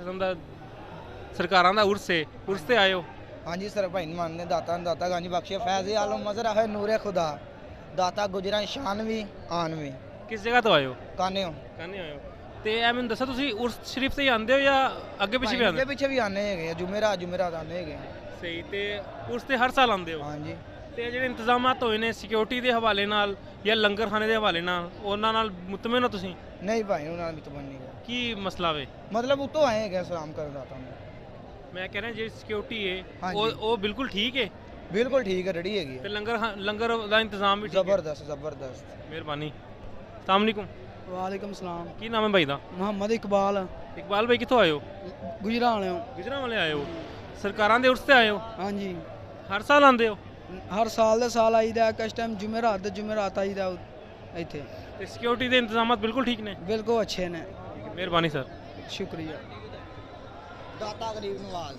ਕਿਸਮ ਦਾ ਸਰਕਾਰਾਂ ਦਾ ਉਰਸ ਹੈ, ਉਰਸ ਤੇ ਆਏ ਹੋ। हाँ जी सर भाई मानने दाता गांजी बख्शे फैज़ आलम मजर है नूरे खुदा दाता गुजरा शान भी आन भी ਕਿਸ ਜਗ੍ਹਾ ਤੋਂ ਆਏ ਹੋ? काने हो ਕਾਨੇ ਆਏ ਹੋ? ਤੇ ਇਹ ਮੈਨੂੰ ਦੱਸੋ ਤੁਸੀਂ ਉਰਸ ਸ਼ਰੀਫ ਤੇ ਹੀ ਆਉਂਦੇ ਹੋ ਜਾਂ ਅੱਗੇ ਪਿੱਛੇ ਵੀ ਆਉਂਦੇ अगे पीछे भी आने है जुमेरात आने है ਹੋ? ਸਹੀ। ਤੇ ਉਰਸ ਤੇ ਹਰ ਸਾਲ ਆਉਂਦੇ ਹੋ? हाँ जी ਤੇ ਜਿਹੜੇ ਇੰਤਜ਼ਾਮਾਤ ਹੋਏ ਨੇ ਸਿਕਿਉਰਿਟੀ ਦੇ ਹਵਾਲੇ ਨਾਲ ਜਾਂ ਲੰਗਰ ਖਾਣੇ ਦੇ ਹਵਾਲੇ ਨਾਲ, ਉਹਨਾਂ ਨਾਲ ਮੁਤਮਿਨ ਹੋ ਤੁਸੀਂ? नहीं भाई उन्होंने भी तो बन नहीं गया ਕੀ ਮਸਲਾ ਵੇ? मतलब वो तो आए हैं सलाम कर दाता में ਮੈਂ ਕਹਿ ਰਿਹਾ ਜਿਹੜੀ ਸਿਕਿਉਰਿਟੀ ਹੈ ਹਾਂਜੀ। ਉਹ ਬਿਲਕੁਲ ठीक है बिल्कुल ठीक है रेडी है ਤੇ ਲੰਗਰ ਦਾ ਇੰਤਜ਼ਾਮ ਵੀ ਠੀਕ ਹੈ? जबरदस्त जबरदस्त ਮਿਹਰਬਾਨੀ। अस्सलाम वालेकुम। वालेकुम सलाम। ਕੀ ਨਾਮ ਹੈ ਭਾਈ ਦਾ? मोहम्मद इकबाल ਇਕਬਾਲ ਭਾਈ ਕਿੱਥੋਂ ਆਏ ਹੋ? गुजरा वाले हो। ਗੁਜਰਾਂਵਾਲੇ ਆਏ ਹੋ? ਸਰਕਾਰਾਂ ਦੇ ਉਰਸ ਤੇ ਆਏ ਹੋ? हाँ जी ਹਰ ਸਾਲ ਆਉਂਦੇ ਹੋ? हर साल दे साल आईदा किस टाइम जुमेरात आईदा इत्थे। ਤੇ ਸਿਕਿਉਰਿਟੀ ਦੇ ਇੰਤਜ਼ਾਮਾਤ ਬਿਲकुल ठीक ਨੇ? बिल्कुल अच्छे ने। ਮਿਹਰਬਾਨੀ ਸਰ। शुक्रिया। दाता गरीब नवाज